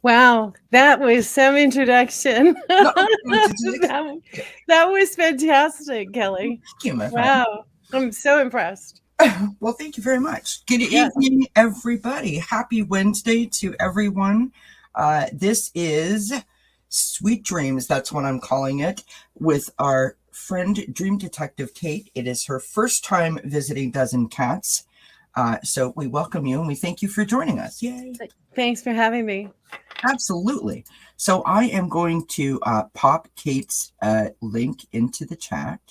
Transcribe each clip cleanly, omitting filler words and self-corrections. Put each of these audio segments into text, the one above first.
Wow, that was some introduction. No, thank that, that was fantastic, Kelly. you, my friend. Wow, I'm so impressed. Well, thank you very much. Good Yes. evening, everybody. Happy Wednesday to everyone. This is Sweet Dreams. That's what I'm calling it, with our friend Dream Detective Kate. It is her first time visiting Dozen Cats. So we welcome you and we thank you for joining us. Yay. Thanks for having me. Absolutely. So I am going to pop Kate's link into the chat,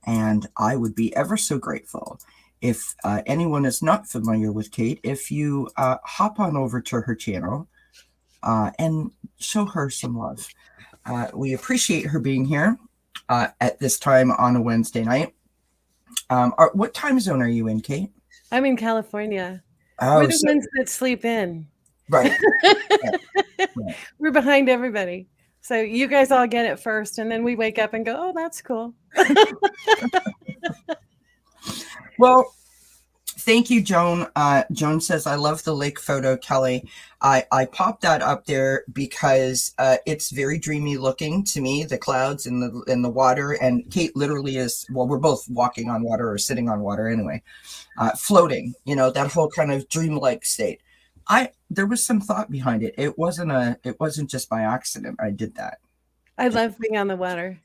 and I would be ever so grateful if anyone is not familiar with Kate, if you hop on over to her channel and show her some love. We appreciate her being here at this time on a Wednesday night. What time zone are you in, Kate? I'm in California. Oh, We're the ones that sleep in. right. We're behind everybody. So you guys all get it first, and then we wake up and go, "Oh, that's cool." Well, thank you, Joan. Joan says, I love the lake photo, Kelly. I popped that up there because it's very dreamy looking to me, the clouds and the water. And Kate literally is, well, we're both walking on water or sitting on water anyway, floating, that whole kind of dreamlike state. There was some thought behind it. It wasn't just by accident I did that. I love being on the water.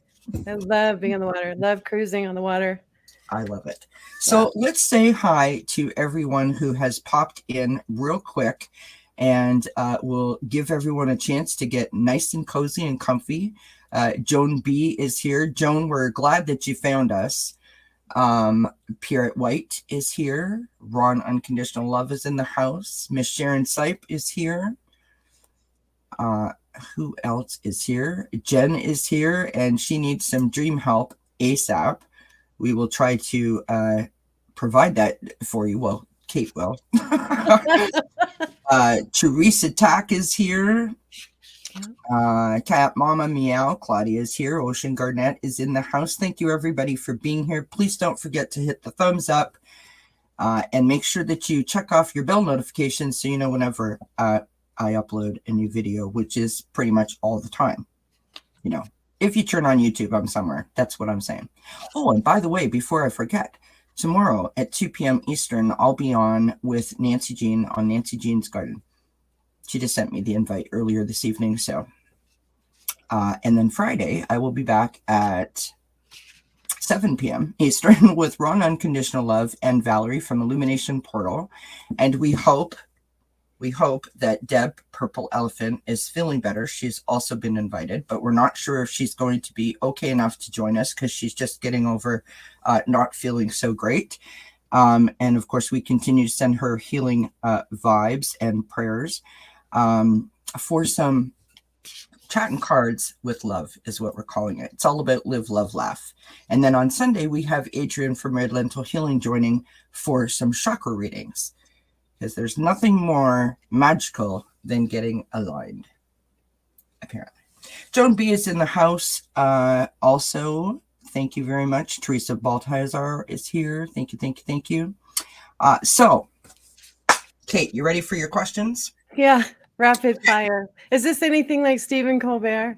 I love being on the water. Love cruising on the water. I love it. So let's say hi to everyone who has popped in real quick, and we'll give everyone a chance to get nice and cozy and comfy. Joan B is here. Joan, we're glad that you found us. Pierrette White is here. Ron Unconditional Love is in the house. Miss Sharon Sipe is here. Who else is here? Jen is here, and she needs some dream help ASAP. We will try to provide that for you. Well, Kate will. Teresa Tack is here. Cat Mama Meow, Claudia is here. Ocean Garnett is in the house. Thank you, everybody, for being here. Please don't forget to hit the thumbs up and make sure that you check off your bell notifications so you know whenever I upload a new video, which is pretty much all the time. If you turn on YouTube, I'm somewhere. That's what I'm saying. Oh, and by the way, before I forget, tomorrow at 2 p.m. Eastern, I'll be on with Nancy Jean on Nancy Jean's Garden. She just sent me the invite earlier this evening. So, and then Friday, I will be back at 7 p.m. Eastern with Ron Unconditional Love and Valerie from Illumination Portal. And we hope that Deb Purple Elephant is feeling better. She's also been invited, but we're not sure if she's going to be okay enough to join us because she's just getting over not feeling so great. And of course, we continue to send her healing vibes and prayers for some chatting cards with love is what we're calling it. It's all about live, love, laugh. And then on Sunday, we have Adrian from Red Lentil Healing joining for some chakra readings, because there's nothing more magical than getting aligned, apparently. Joan B is in the house. Also, thank you very much. Teresa Balthazar is here. Thank you. So, Kate, you ready for your questions? Yeah, rapid fire. Is this anything like Stephen Colbert?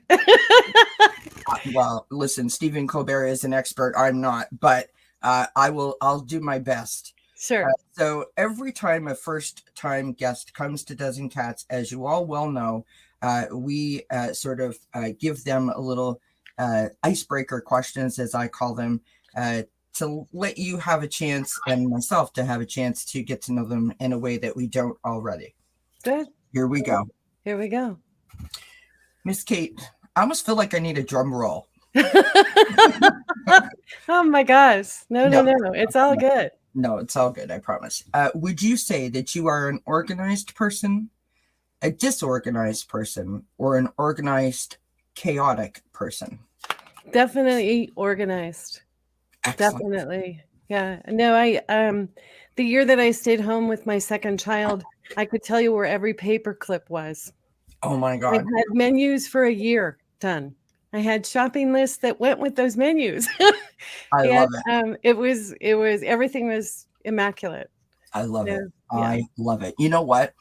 Well, listen, Stephen Colbert is an expert. I'm not, but I'll do my best. Sure. So every time a first-time guest comes to Dozen Cats, as you all well know, we sort of give them a little icebreaker questions, as I call them, to let you have a chance, and myself to have a chance to get to know them in a way that we don't already. Good. Here we go. Miss Kate, I almost feel like I need a drum roll. Oh my gosh. No. It's all good. No, it's all good, I promise. Would you say that you are an organized person, a disorganized person, or an organized, chaotic person? Definitely organized. Excellent. Definitely. Yeah. No, the year that I stayed home with my second child, I could tell you where every paper clip was. Oh my God. I had menus for a year done. I had shopping lists that went with those menus. I love it. It was everything was immaculate. I love it. Yeah. I love it. You know what?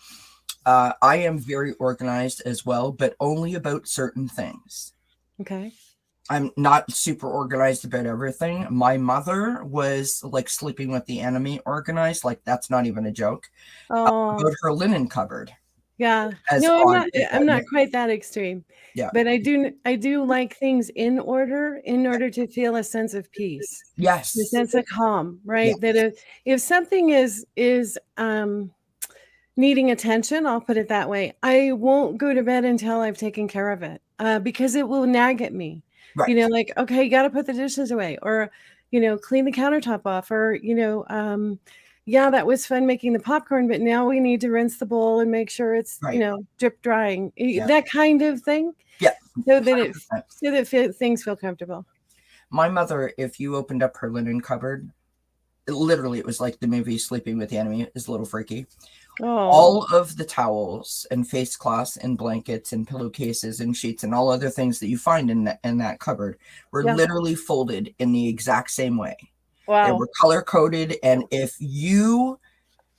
I am very organized as well, but only about certain things. Okay. I'm not super organized about everything. My mother was like sleeping with the enemy organized. Like, that's not even a joke. Oh, About her linen cupboard, yeah. as No, I'm odd not as I'm that may. not quite that extreme. Yeah. But I do like things in order to feel a sense of peace, a Yes. sense of calm, Yeah. right? That if something is needing attention, I'll put it that way, I won't go to bed until I've taken care of it, because it will nag at me. Right. Like, okay, you got to put the dishes away, or clean the countertop off, or yeah, that was fun making the popcorn, but now we need to rinse the bowl and make sure it's Right. drip drying, Yeah. that kind of thing, Yeah. so that it 100%. so that things feel comfortable. My mother, if you opened up her linen cupboard, literally, it was like the movie Sleeping with the Enemy. Is a little freaky. Oh, All of the towels and face cloths and blankets and pillowcases and sheets and all other things that you find in that cupboard were yeah, literally folded in the exact same way. They wow, were color coded, and if you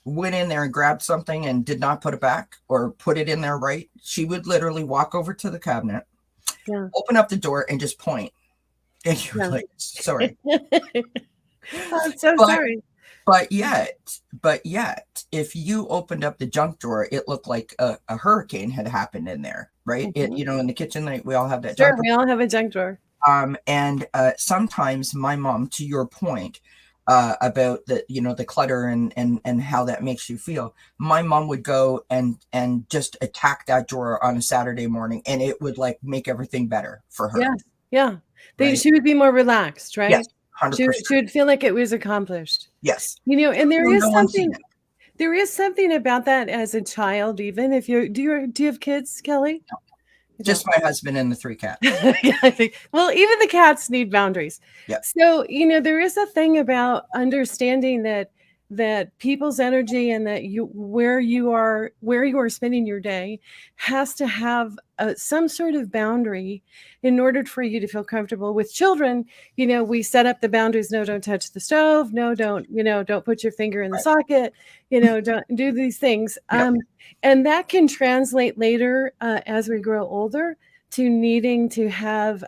went in there and grabbed something and did not put it back or put it in there right, she would literally walk over to the cabinet, yeah, open up the door, and just point. And you're yeah. like, sorry. I'm so But sorry. but yet, if you opened up the junk drawer, it looked like a hurricane had happened in there, right? Mhm. In the kitchen, like, we all have that Sure, junk drawer. we all have a junk drawer. And sometimes my mom, to your point, about the clutter and how that makes you feel, my mom would go and just attack that drawer on a Saturday morning, and it would like make everything better for her, Yeah, yeah. right? She would be more relaxed, Yes, right? She 100%. would she would feel like it was accomplished. Yes. And No one's seen it. there is something about that as a child, even if do you have kids, Kelly? You Just don't. my husband and the 3 cats. Yeah, I think. Well, even the cats need boundaries. Yeah. So, there is a thing about understanding that people's energy, and that where you are spending your day has to have some sort of boundary in order for you to feel comfortable. With children, we set up the boundaries. No, don't touch the stove. No, don't put your finger in the Right. socket. Don't do these things. Yep. And that can translate later, as we grow older, to needing to have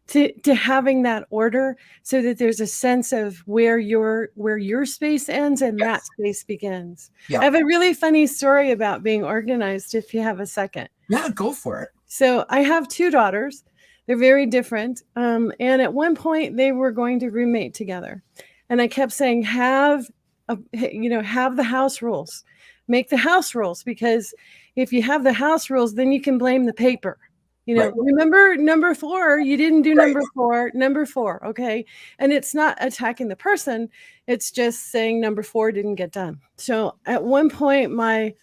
to having that order, so that there's a sense of where your space ends and that Yes. space begins. Yeah. I have a really funny story about being organized, if you have a second. Yeah, go for it. So I have 2 daughters. They're very different. And at one point they were going to roommate together. And I kept saying, have the house rules. Make the house rules, because if you have the house rules, then you can blame the paper. Right. Remember number 4, you didn't do Right. number 4, okay? And it's not attacking the person, it's just saying number 4 didn't get done. So at one point, my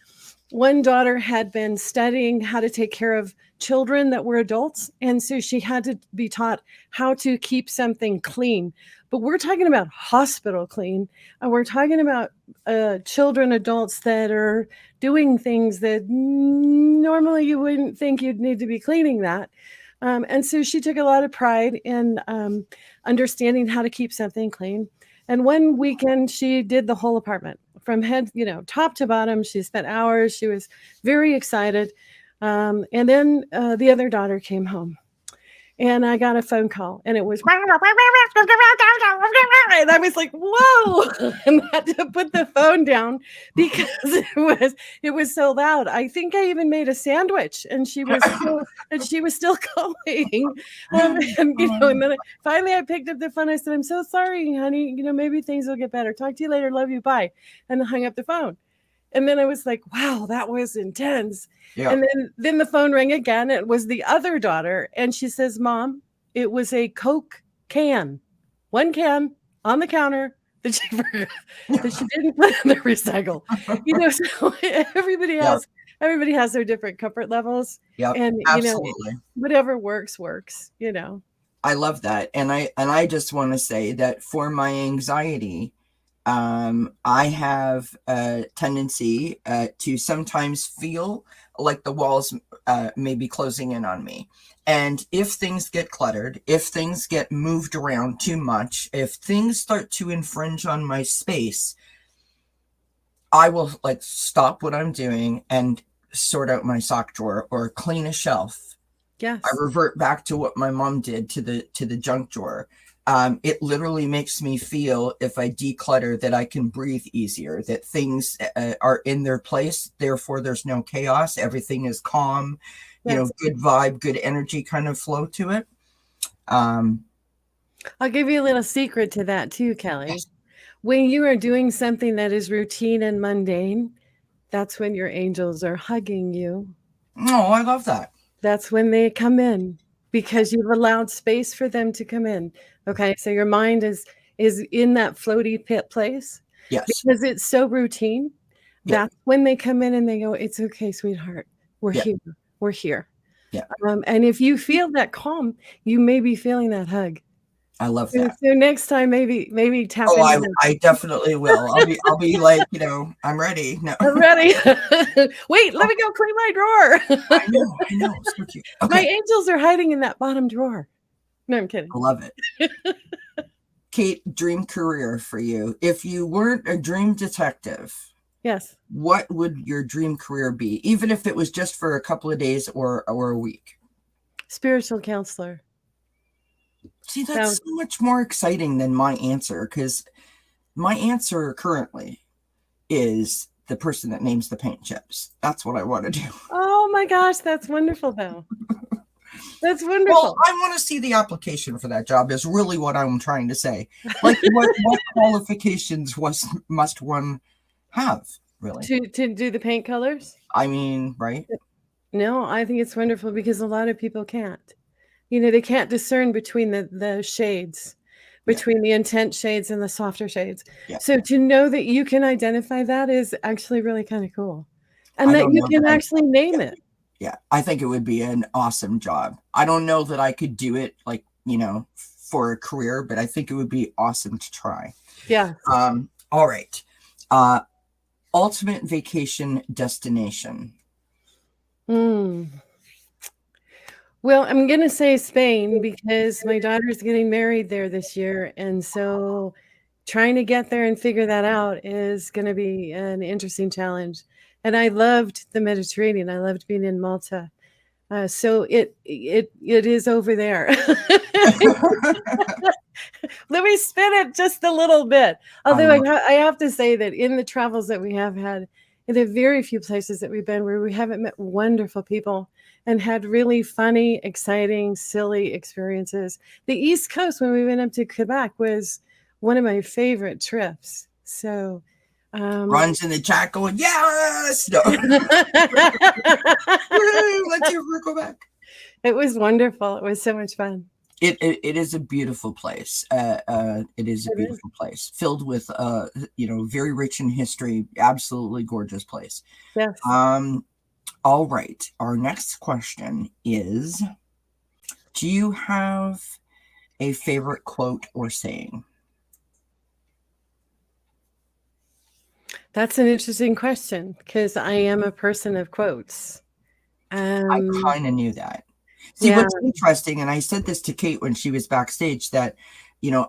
one daughter had been studying how to take care of children that were adults. And so she had to be taught how to keep something clean. But we're talking about hospital clean. And we're talking about children, adults that are doing things that normally you wouldn't think you'd need to be cleaning that. And so she took a lot of pride in understanding how to keep something clean. And one weekend, she did the whole apartment from head, top to bottom. She spent hours. She was very excited. And then the other daughter came home, and I got a phone call, and it was, and I was like, whoa, and I had to put the phone down because it was so loud. I think I even made a sandwich, and she was still going. And then finally I picked up the phone. I said, I'm so sorry, honey. Maybe things will get better. Talk to you later. Love you. Bye. And I hung up the phone. And then I was like, wow, that was intense. Yeah. And then the phone rang again. It was the other daughter. And she says, Mom, it was a Coke can, one can on the counter that she forgot, that she didn't put in the recycle. So everybody has their different comfort levels. Yep. And Absolutely. whatever works. I love that. And I just want to say that for my anxiety, I have a tendency to sometimes feel like the walls may be closing in on me. And if things get cluttered, if things get moved around too much, if things start to infringe on my space, I will like stop what I'm doing and sort out my sock drawer or clean a shelf. I Yes. revert back to what my mom did to the junk drawer. It literally makes me feel, if I declutter, that I can breathe easier, that things are in their place. Therefore, there's no chaos. Everything is calm, Yes. good vibe, good energy kind of flow to it. Um, I'll give you a little secret to that too, Kelly. When you are doing something that is routine and mundane, that's when your angels are hugging you. oh, I love that. That's when they come in because you've allowed space for them to come in. Okay, so your mind is in that floaty pit place Yes. because it's so routine. Yeah. That's when they come in and they go, "It's okay, sweetheart. We're Yeah. here. We're here." Yeah. And if you feel that calm, you may be feeling that hug. I love So, that. so next time, maybe tap Oh, into I that. definitely will. I'll be like, I'm ready. No. I'm ready. Wait, let me go clean my drawer. I know. So cute. My Okay. angels are hiding in that bottom drawer. No, I'm kidding. I love it. Kate, dream career for you. If you weren't a dream detective, Yes. what would your dream career be? Even if it was just for a couple of days or a week. Spiritual counselor. See, that's Now, so much more exciting than my answer, because my answer currently is the person that names the paint chips. That's what I want to do. oh my gosh, that's wonderful though. That's Well, wonderful. I want to see the application for that job is really what I'm trying to say. Like what qualifications must one have, really? To do the paint colors? I mean, right? No, I think it's wonderful because a lot of people can't. They can't discern between the shades, Yeah. between the intense shades and the softer shades. Yeah. So to know that you can identify that is actually really kind of cool. And I that don't you know can that actually name it. yeah, I think it would be an awesome job. I don't know that I could do it like, for a career, but I think it would be awesome to try. Yeah. All right. Ultimate vacation destination. Well, I'm going to say Spain because my daughter's getting married there this year. And so trying to get there and figure that out is going to be an interesting challenge. And I loved the Mediterranean. I loved being in Malta. So it is over there. Let me spin it just a little bit. Although I have to say that in the travels that we have had, in the very few places that we've been where we haven't met wonderful people and had really funny, exciting, silly experiences. The East Coast, when we went up to Quebec, was one of my favorite trips. So Runs in the chat going, yes! No. Let's hear for Quebec. It was wonderful. It was so much fun. It is a beautiful place. It is a beautiful place filled with very rich in history. Absolutely gorgeous place. Yes. All right. Our next question is, do you have a favorite quote or saying? That's an interesting question because I am a person of quotes. I kind of knew that. See, what's interesting, and I said this to Kate when she was backstage, that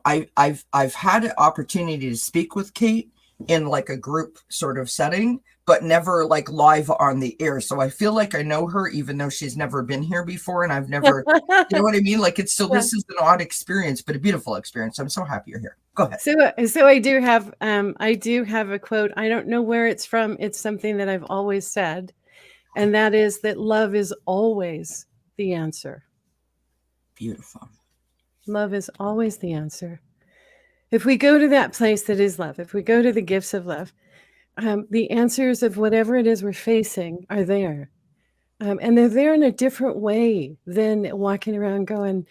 I've had an opportunity to speak with Kate in like a group sort of setting, but never like live on the air. So I feel like I know her, even though she's never been here before, and I've never, you know what I mean? Like it's still this is an odd experience, but a beautiful experience. I'm so happy you're here. Go ahead. So I do have a quote. I don't know where it's from. It's something that I've always said, and that is that love is always the answer. Beautiful. Love is always the answer. If we go to that place that is love, if we go to the gifts of love, the answers of whatever it is we're facing are there. And they're there in a different way than walking around going,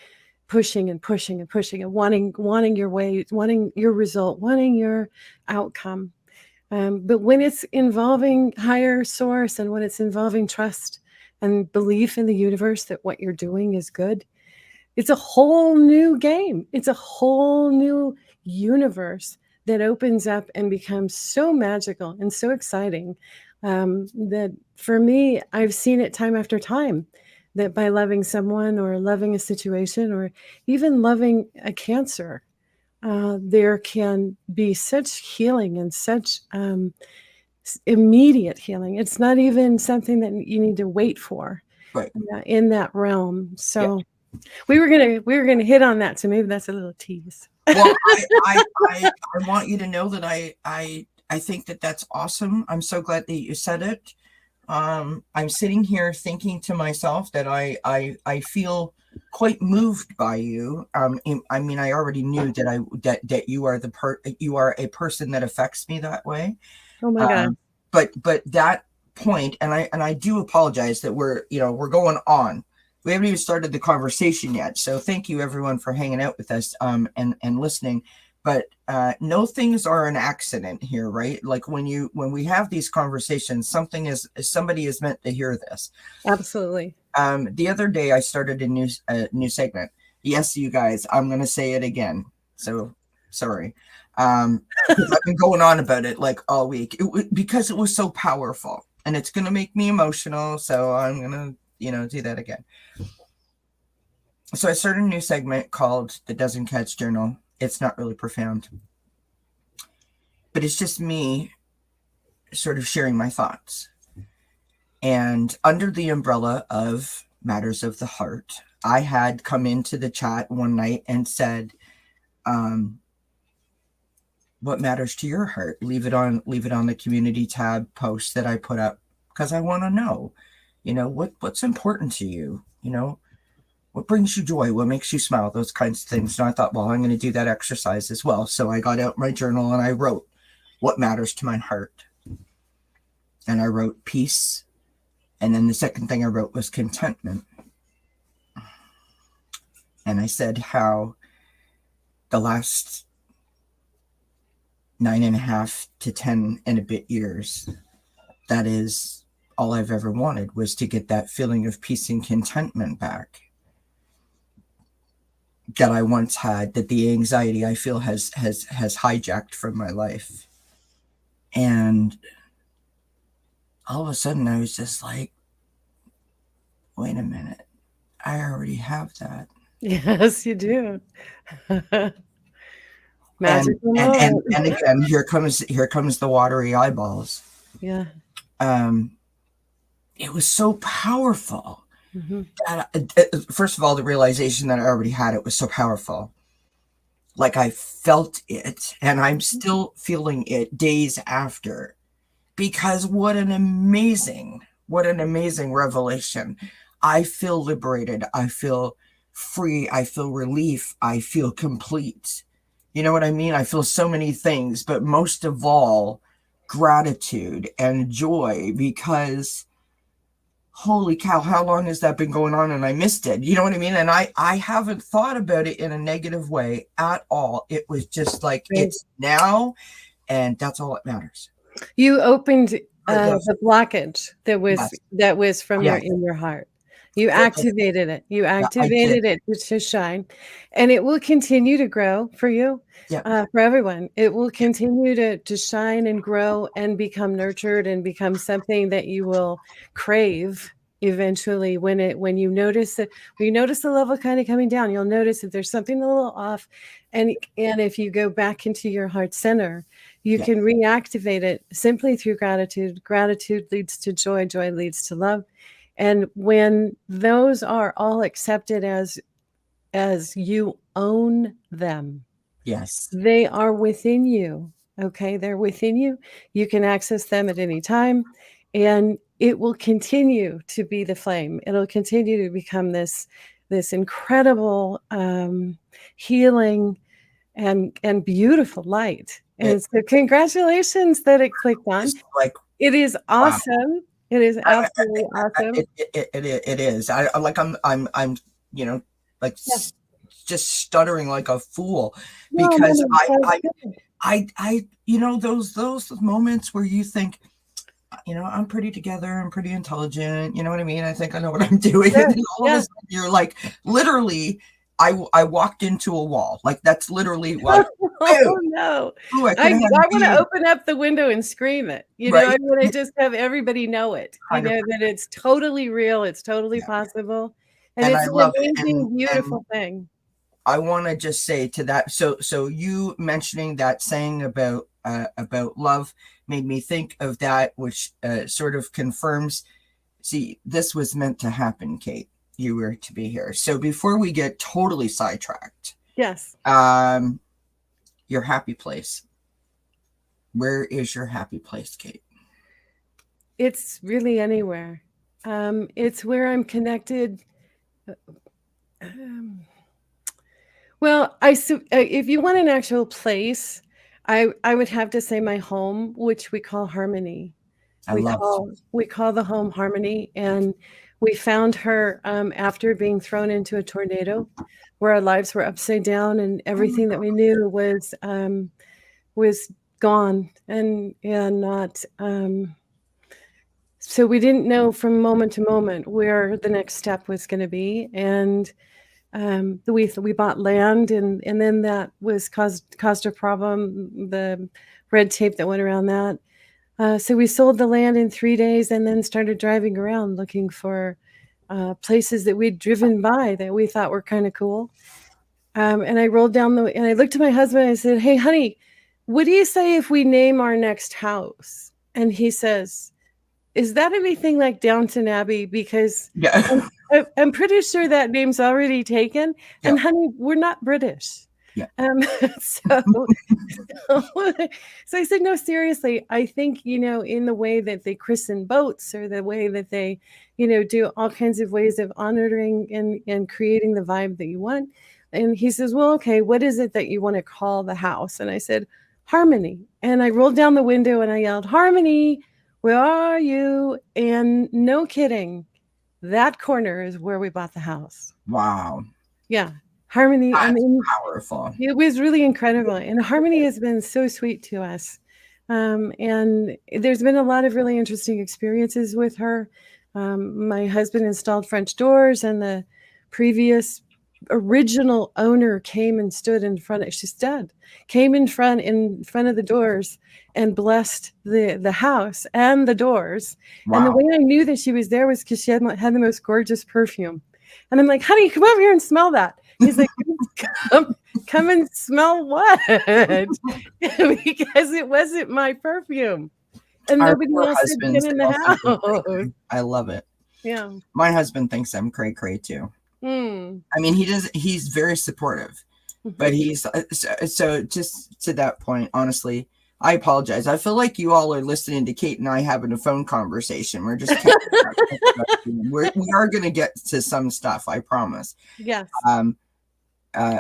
pushing and pushing and pushing and wanting your way, wanting your result, wanting your outcome. But when it's involving higher source and when it's involving trust and belief in the universe that what you're doing is good, it's a whole new game. It's a whole new universe that opens up and becomes so magical and so exciting that for me, I've seen it time after time that by loving someone or loving a situation or even loving a cancer, there can be such healing and such immediate healing. It's not even something that you need to wait for Right. in that realm. So we were gonna hit on that. So maybe that's a little tease. Well, I want you to know that I think that that's awesome. I'm so glad that you said it. I'm sitting here thinking to myself that I feel quite moved by you. I mean, I already knew that you are you are a person that affects me that way. Oh my God. But that point, and I do apologize that we're going on. We haven't even started the conversation yet. So thank you everyone for hanging out with us and listening. But no things are an accident here, right? Like when we have these conversations, somebody is meant to hear this. Absolutely. The other day I started a new segment. Yes, you guys, I'm gonna say it again. So sorry. I've been going on about it like all week because it was so powerful, and it's gonna make me emotional. So I'm gonna do that again. So I started a new segment called the Doesn't Catch Journal. It's not really profound, but it's just me sort of sharing my thoughts. And under the umbrella of Matters of the Heart, I had come into the chat one night and said, what matters to your heart? Leave it on the community tab post that I put up, because I want to know, what's important to you, what brings you joy, what makes you smile, those kinds of things. And I thought, well, I'm going to do that exercise as well. So I got out my journal and I wrote what matters to my heart. And I wrote peace. And then the second thing I wrote was contentment. And I said how the last 9.5 to 10 and a bit years, that is all I've ever wanted, was to get that feeling of peace and contentment back that I once had, that the anxiety I feel has hijacked from my life. And all of a sudden I was just like, wait a minute, I already have that. Yes, you do. Magical and again, here comes the watery eyeballs. Yeah. It was so powerful. Mm-hmm. That, first of all, the realization that I already had it was so powerful. Like I felt it, and I'm still feeling it days after, because what an amazing revelation. I feel liberated. I feel free. I feel relief. I feel complete. You know what I mean? I feel so many things, but most of all, gratitude and joy, because holy cow, how long has that been going on and I missed it? You know what I mean? And I haven't thought about it in a negative way at all. It was just like, it's now, and that's all that matters. You opened the blockage that was from in your heart. You activated it. You activated it to shine, and it will continue to grow for you, for everyone. It will continue to shine and grow and become nurtured and become something that you will crave eventually. When you notice the level kind of coming down, you'll notice that there's something a little off, and if you go back into your heart center, you can reactivate it simply through gratitude. Gratitude leads to joy. Joy leads to love. And when those are all accepted as you own them, yes, they are within you. Okay, they're within you. You can access them at any time, and it will continue to be the flame. It'll continue to become this incredible healing and beautiful light. And so, congratulations that it clicked on. Like, it is awesome. Wow. It is absolutely awesome. It is. I'm just stuttering like a fool, because I those moments where you think, I'm pretty together, I'm pretty intelligent, you know what I mean? I think I know what I'm doing. And then all of a sudden you're like, literally, I walked into a wall. Like, that's literally what. Oh no! I want to open up the window and scream it. I want to just have everybody know it. That it's totally real. It's totally possible, and it's an amazing, beautiful thing. I want to just say to that. So you mentioning that saying about about love made me think of that, which sort of confirms. See, this was meant to happen, Kate. You were to be here. So before we get totally sidetracked, Yes. Your happy place. Where is your happy place, Kate? It's really anywhere. It's where I'm connected. Um, well, if you want an actual place, I would have to say my home, which we call Harmony. I love. We call the home Harmony, and we found her after being thrown into a tornado, where our lives were upside down, and everything that we knew was gone and not. So we didn't know from moment to moment where the next step was going to be, and we bought land, and then that was caused a problem. The red tape that went around that. So we sold the land in 3 days, and then started driving around looking for places that we'd driven by that we thought were kind of cool. And I rolled down and I looked at my husband and I said, "Hey, honey, what do you say if we name our next house?" And he says, "Is that anything like Downton Abbey? Because Yeah. I'm pretty sure that name's already taken. And Yeah. honey, we're not British." Yeah. So, so I said, "No, seriously, I think, in the way that they christen boats, or the way that they, do all kinds of ways of honoring and creating the vibe that you want." And he says, "Well, okay, what is it that you want to call the house?" And I said, "Harmony." And I rolled down the window and I yelled, "Harmony, where are you?" And no kidding, that corner is where we bought the house. Wow. Yeah. Harmony. That's I mean, powerful. it was really incredible. And Harmony has been so sweet to us. And there's been a lot of really interesting experiences with her. My husband installed French doors, and the previous original owner came and stood in front. She's dead. Came in front of the doors and blessed the house and the doors. Wow. And the way I knew that she was there was because she had the most gorgeous perfume. And I'm like, "Honey, come over here and smell that." He's like, come and smell what? Because it wasn't my perfume. And Our nobody poor else had been husbands in the all think I'm house. cray-cray. I love it. Yeah. My husband thinks I'm cray-cray too. Mm. I mean, he's very supportive, but he's so just to that point, honestly, I apologize. I feel like you all are listening to Kate and I having a phone conversation. We're just we are going to get to some stuff, I promise. Yes.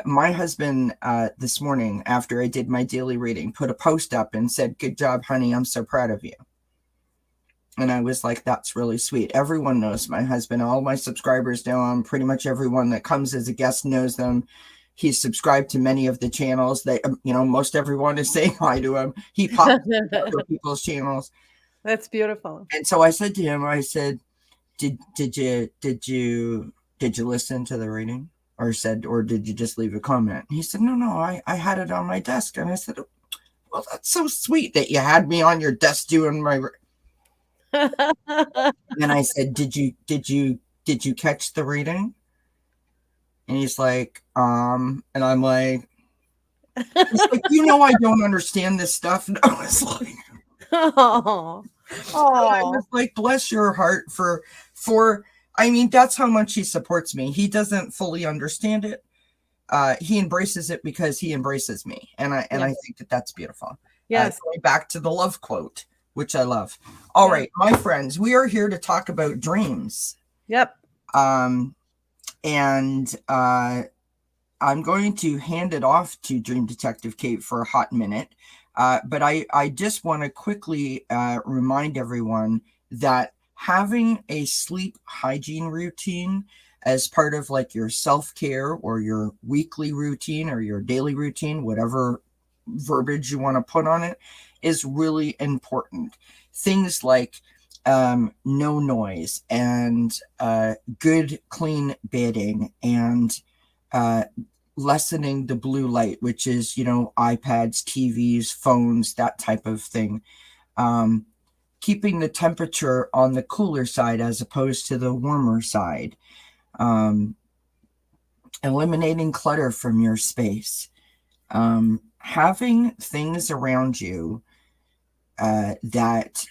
My husband this morning, after I did my daily reading, put a post up and said, "Good job, honey. I'm so proud of you." And I was like, that's really sweet. Everyone knows my husband. All my subscribers know him. Pretty much everyone that comes as a guest knows them. He's subscribed to many of the channels. They, most everyone is saying hi to him. He pops on other people's channels. That's beautiful. And so I said to him, I said, did you listen to the reading? Or did you just leave a comment? And he said, no, I had it on my desk. And I said, well, that's so sweet that you had me on your desk doing my. And I said, did you catch the reading? And he's like, and I'm like, I don't understand this stuff. And I was like, oh, I was like, bless your heart for, I mean, that's how much he supports me. He doesn't fully understand it. He embraces it because he embraces me. And I think that that's beautiful. Yes. Going back to the love quote, which I love. All right, my friends, we are here to talk about dreams. Yep. And I'm going to hand it off to Dream Detective Kate for a hot minute. But I just want to quickly remind everyone that having a sleep hygiene routine as part of like your self-care or your weekly routine or your daily routine, whatever verbiage you want to put on it, is really important. Things like no noise and good clean bedding and lessening the blue light, which is, iPads, TVs, phones, that type of thing. Keeping the temperature on the cooler side as opposed to the warmer side. Eliminating clutter from your space. having things around you that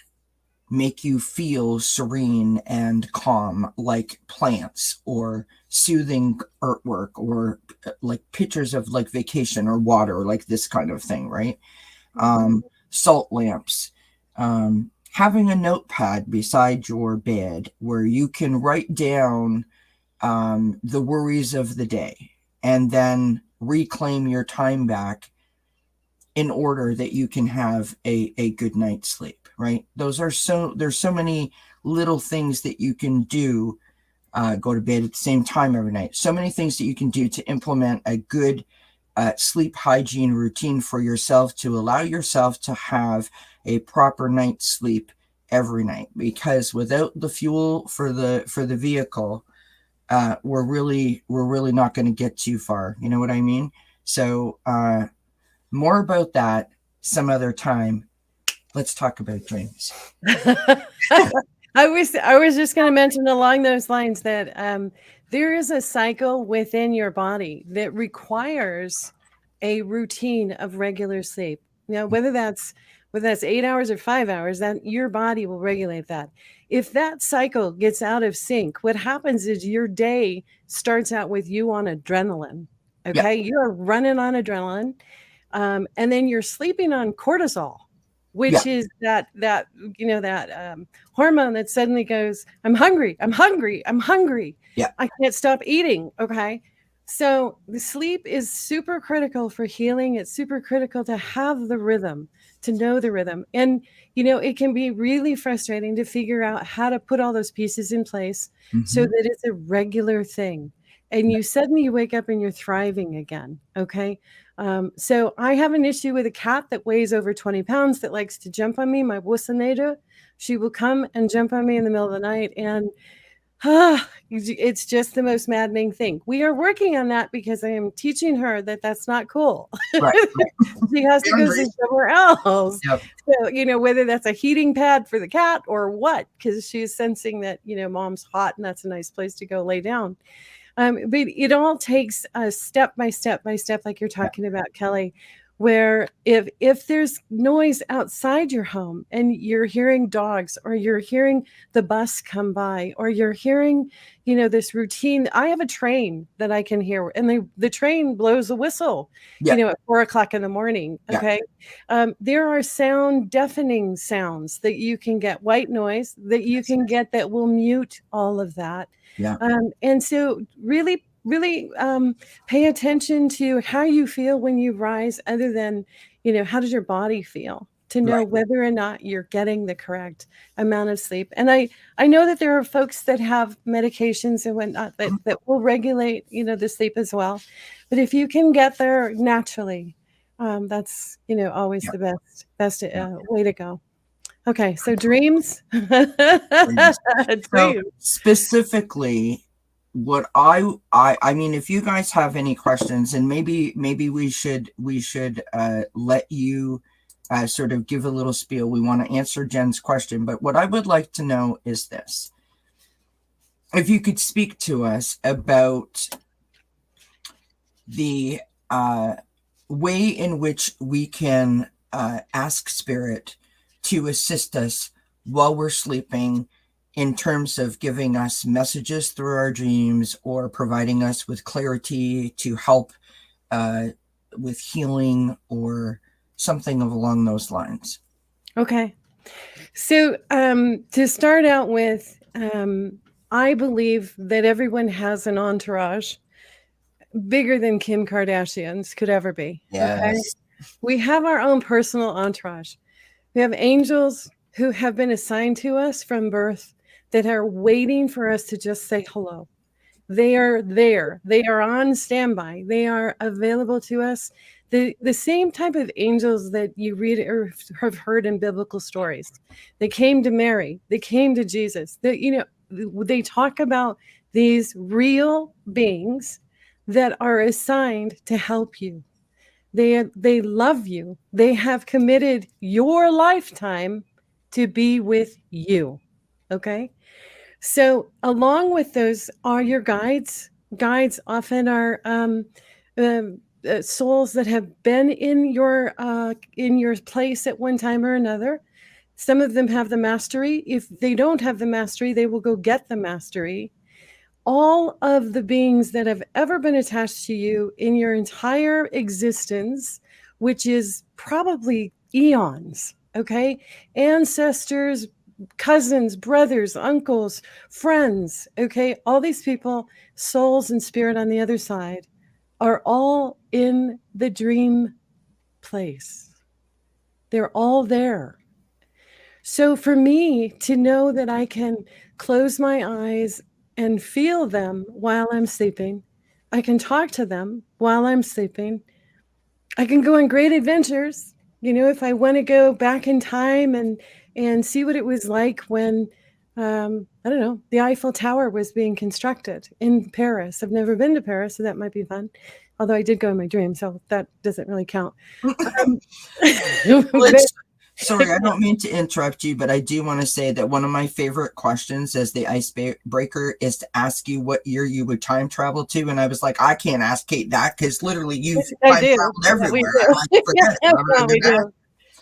make you feel serene and calm, like plants or soothing artwork or like pictures of like vacation or water, like this kind of thing, right? Salt lamps, having a notepad beside your bed where you can write down the worries of the day and then reclaim your time back in order that you can have a good night's sleep, right? There's so many little things that you can do. Go to bed at the same time every night. So many things that you can do to implement a good sleep hygiene routine for yourself to allow yourself to have a proper night's sleep every night. Because without the fuel for the vehicle, we're really not going to get too far. You know what I mean? So more about that some other time. Let's talk about dreams. I was just going to mention along those lines that there is a cycle within your body that requires a routine of regular sleep. Now, whether that's 8 hours or 5 hours, that your body will regulate that. If that cycle gets out of sync, what happens is your day starts out with you on adrenaline. Okay, you're running on adrenaline, and then you're sleeping on cortisol, which is that hormone that suddenly goes, I'm hungry, I'm hungry, I'm hungry. I can't stop eating. Okay. So the sleep is super critical for healing. It's super critical to have the rhythm, to know the rhythm. And, it can be really frustrating to figure out how to put all those pieces in place so that it's a regular thing. And you suddenly wake up and you're thriving again. Okay. So I have an issue with a cat that weighs over 20 pounds that likes to jump on me, my Wusaneda. She will come and jump on me in the middle of the night. And it's just the most maddening thing. We are working on that because I am teaching her that that's not cool. Right. She has to go sit somewhere else. So, whether that's a heating pad for the cat or what, because she's sensing that, mom's hot and that's a nice place to go lay down. But it all takes a step by step, like you're talking about, Kelly, where if there's noise outside your home and you're hearing dogs or you're hearing the bus come by or you're hearing, this routine. I have a train that I can hear and the train blows a whistle, at 4:00 in the morning. Okay. There are deafening sounds that you can get, white noise that you can get that will mute all of that. And so really pay attention to how you feel when you rise, other than, how does your body feel, to know whether or not you're getting the correct amount of sleep. And I know that there are folks that have medications and whatnot that will regulate, the sleep as well. But if you can get there naturally, that's, always the best way to go. Okay, so dreams. So specifically, what I mean, if you guys have any questions, and maybe we should let you sort of give a little spiel. We want to answer Jen's question, but what I would like to know is this: if you could speak to us about the way in which we can ask Spirit to assist us while we're sleeping, in terms of giving us messages through our dreams or providing us with clarity to help with healing or something along those lines. Okay. So to start out with, I believe that everyone has an entourage bigger than Kim Kardashian's could ever be. Yes. Okay? We have our own personal entourage. We have angels who have been assigned to us from birth that are waiting for us to just say hello. They are there. They are on standby. They are available to us. The same type of angels that you read or have heard in biblical stories. They came to Mary. They came to Jesus. They talk about these real beings that are assigned to help you. They love you. They have committed your lifetime to be with you. Okay? So along with those are your guides. Guides often are souls that have been in your place at one time or another. Some of them have the mastery. If they don't have the mastery, they will go get the mastery. All of the beings that have ever been attached to you in your entire existence, which is probably eons, okay? Ancestors, cousins, brothers, uncles, friends, okay? All these people, souls and spirit on the other side, are all in the dream place. They're all there. So for me to know that I can close my eyes and feel them while I'm sleeping, I can talk to them while I'm sleeping, I can go on great adventures. If I want to go back in time and see what it was like when, I don't know, the Eiffel Tower was being constructed in Paris. I've never been to Paris, so that might be fun. Although I did go in my dream, so that doesn't really count. Sorry, I don't mean to interrupt you, but I do want to say that one of my favorite questions as the icebreaker is to ask you what year you would time travel to. And I was like, I can't ask Kate that because literally you've time traveled everywhere. We do.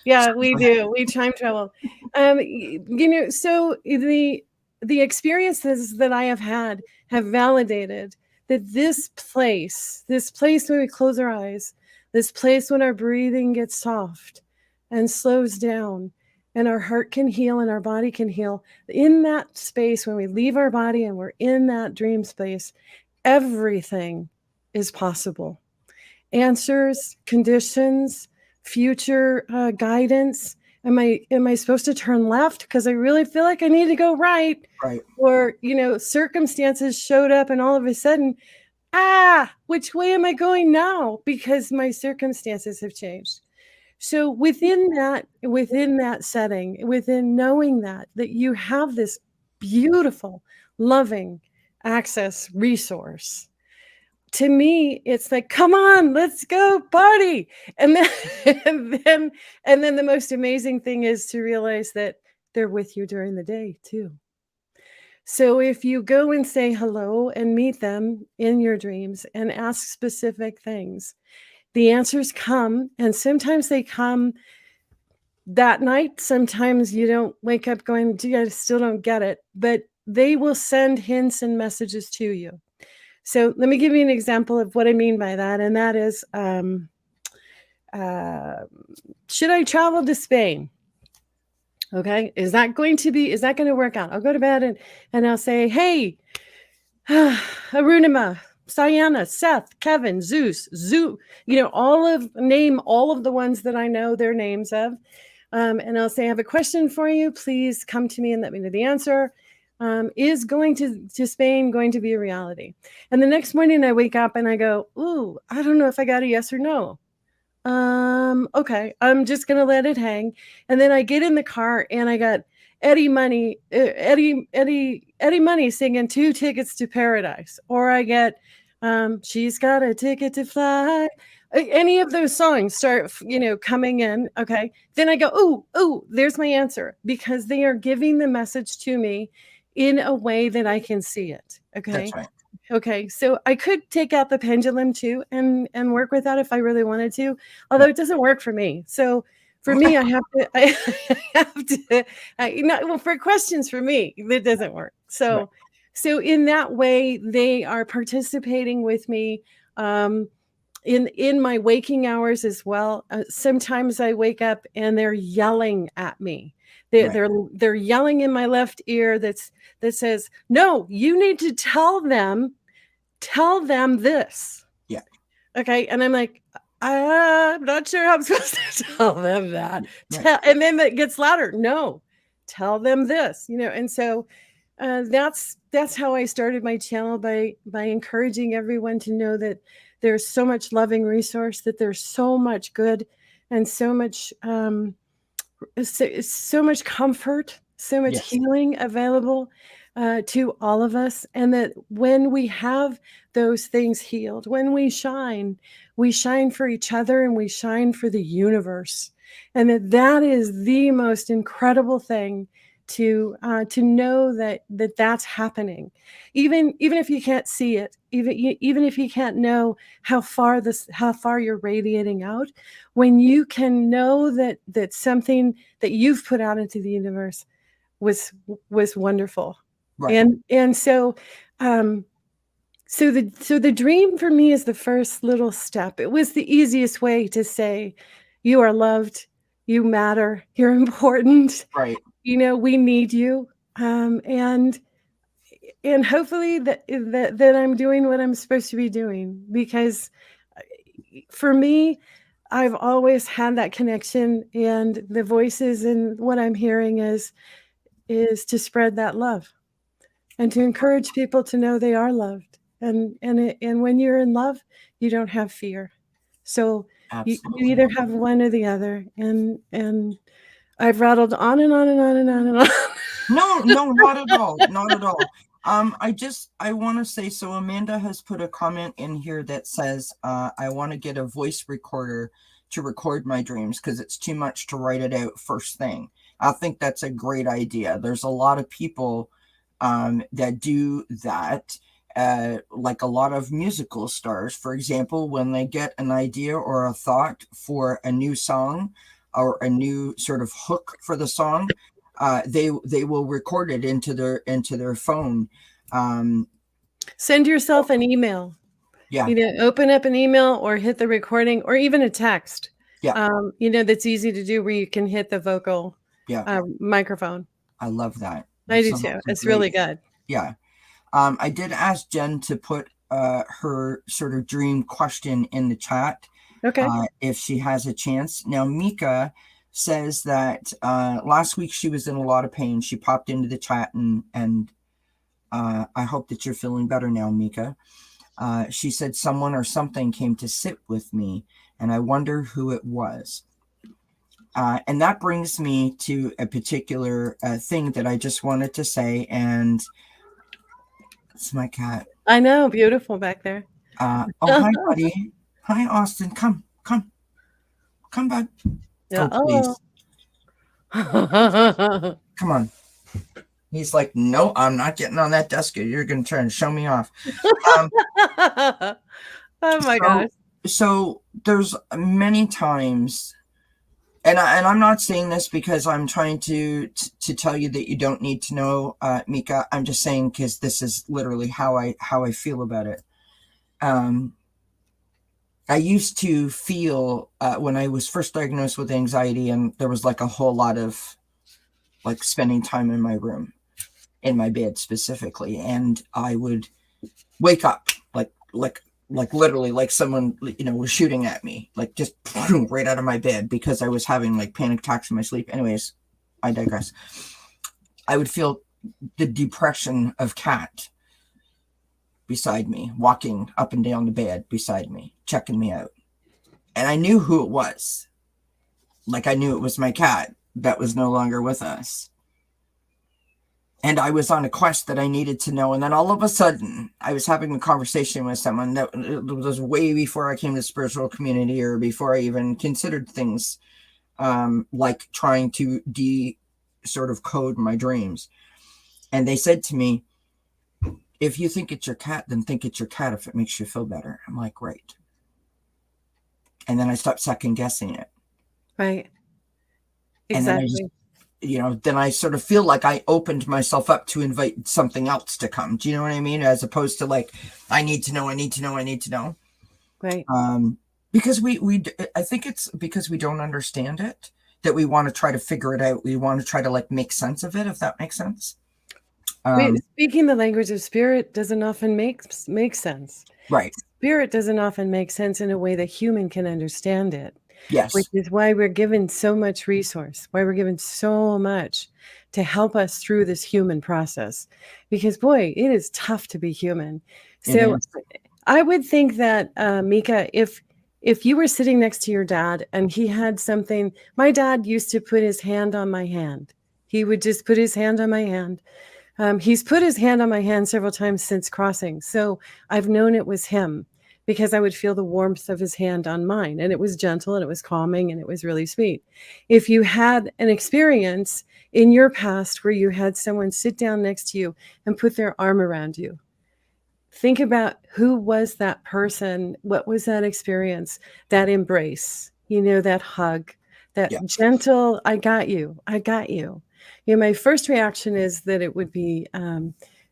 Yeah, we do. We time travel. So the experiences that I have had have validated that this place when we close our eyes, this place when our breathing gets soft and slows down and our heart can heal and our body can heal, in that space when we leave our body and we're in that dream space, everything is possible. Answers, conditions, future guidance. Am I supposed to turn left because I really feel like I need to go right? Right. Or circumstances showed up and all of a sudden, which way am I going now? Because my circumstances have changed. So within that setting, within knowing that you have this beautiful, loving access resource, to me, it's like, come on, let's go party. And then the most amazing thing is to realize that they're with you during the day too. So if you go and say hello and meet them in your dreams and ask specific things, the answers come, and sometimes they come that night. Sometimes you don't wake up going, gee, I still don't get it, but they will send hints and messages to you. So let me give you an example of what I mean by that. And that is, should I travel to Spain? Okay. Is that going to work out? I'll go to bed and I'll say, hey, Arunima, Sayana, Seth, Kevin, Zeus, name all of the ones that I know their names of. And I'll say, I have a question for you. Please come to me and let me know the answer. Is going to Spain going to be a reality? And the next morning I wake up and I go, ooh, I don't know if I got a yes or no. Okay, I'm just going to let it hang. And then I get in the car and I got Eddie Money singing 2 Tickets to Paradise, or I get She's Got a Ticket to Fly. Any of those songs start, coming in. Okay. Then I go, ooh, there's my answer, because they are giving the message to me in a way that I can see it. Okay. That's right. Okay. So I could take out the pendulum too and work with that if I really wanted to, although it doesn't work for me. So for me, I have to, for questions for me, it doesn't work. So, right. So in that way, they are participating with me, in my waking hours as well. Sometimes I wake up and they're yelling at me. They're yelling in my left ear that says, no, you need to tell them this. Yeah. Okay. And I'm like, I'm not sure how I'm supposed to tell them that. Right. And then it gets louder. No, tell them this, and so that's how I started my channel, by encouraging everyone to know that there's so much loving resource, that there's so much good and so much comfort, so much healing available to all of us. And that when we have those things healed, when we shine for each other and we shine for the universe. And that is the most incredible thing to know that that's happening, even if you can't see it, even if you can't know how far you're radiating out. When you can know that something that you've put out into the universe was wonderful. Right. And so the dream for me is the first little step. It was the easiest way to say, you are loved, you matter, you're important, Right. we need you. And hopefully that I'm doing what I'm supposed to be doing, because for me, I've always had that connection, and the voices and what I'm hearing is to spread that love and to encourage people to know they are loved. And when you're in love, you don't have fear. So you Absolutely. either have one or the other. And I've rattled on and on and on and on and on. No, not at all. Not at all. I want to say, so Amanda has put a comment in here that says, I want to get a voice recorder to record my dreams because it's too much to write it out first thing. I think that's a great idea. There's a lot of people that do that, like a lot of musical stars, for example, when they get an idea or a thought for a new song or a new sort of hook for the song, they will record it into their phone. Send yourself an email. Yeah. Open up an email or hit the recording or even a text. Yeah. That's easy to do, where you can hit the vocal microphone. I love that. I do too. It's really good. Yeah. I did ask Jen to put her sort of dream question in the chat. Okay. If she has a chance. Now, Mika says that last week she was in a lot of pain. She popped into the chat, and I hope that you're feeling better now, Mika. She said someone or something came to sit with me, and I wonder who it was. And that brings me to a particular thing that I just wanted to say, and it's my cat. I know, beautiful back there. Oh, hi, buddy. Hi, Austin. Come, bud. Oh, please. Come on. He's like, no, I'm not getting on that desk. You're going to try and show me off. Oh my gosh. So there's many times, and I'm not saying this because I'm trying to tell you that you don't need to know, Mika. I'm just saying because this is literally how I feel about it. I used to feel when I was first diagnosed with anxiety, and there was like a whole lot of like spending time in my room, in my bed specifically, and I would wake up like literally like someone was shooting at me, like just right out of my bed, because I was having like panic attacks in my sleep. Anyways, I digress. I would feel the depression of Kat beside me, walking up and down the bed beside me, checking me out. And I knew who it was. Like I knew it was my cat that was no longer with us. And I was on a quest that I needed to know. And then all of a sudden, I was having a conversation with someone that was way before I came to the spiritual community, or before I even considered things like trying to sort of code my dreams. And they said to me, if you think it's your cat, then think it's your cat if it makes you feel better. I'm like, right. And then I stopped second guessing it. Right. Exactly. And then I just, then I sort of feel like I opened myself up to invite something else to come. Do you know what I mean? As opposed to like, I need to know. Right. Because I think it's because we don't understand it, that we want to try to figure it out. We want to try to like make sense of it, if that makes sense. Speaking the language of spirit doesn't often make sense. Right. Spirit doesn't often make sense in a way that human can understand it. Yes. Which is why we're given so much resource, why we're given so much to help us through this human process. Because boy, it is tough to be human. So I would think that, Mika, if you were sitting next to your dad and he had something, my dad used to put his hand on my hand. He would just put his hand on my hand. He's put his hand on my hand several times since crossing. So I've known it was him. because I would feel the warmth of his hand on mine, and it was gentle and it was calming and it was really sweet. If you had an experience in your past where you had someone sit down next to you and put their arm around you, think about who was that person, what was that experience, that embrace, that hug, that Yeah. gentle, I got you, I got you. My first reaction is that it would be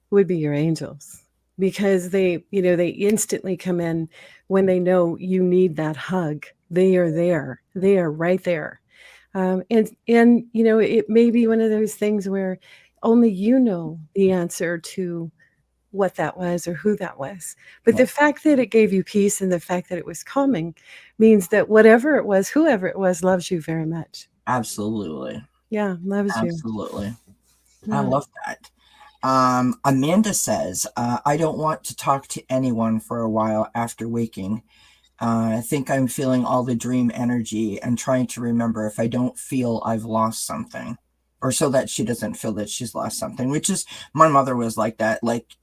your angels, because they instantly come in when they know you need that hug. They are there. They are right there. And it may be one of those things where only you know the answer to what that was or who that was. But the fact that it gave you peace and the fact that it was calming means that whatever it was, whoever it was, loves you very much. Absolutely. Yeah, loves you. Absolutely. I Yeah. love that. Amanda says, I don't want to talk to anyone for a while after waking. I think I'm feeling all the dream energy and trying to remember if I don't feel I've lost something, or so that she doesn't feel that she's lost something, which is, my mother was like that. Like,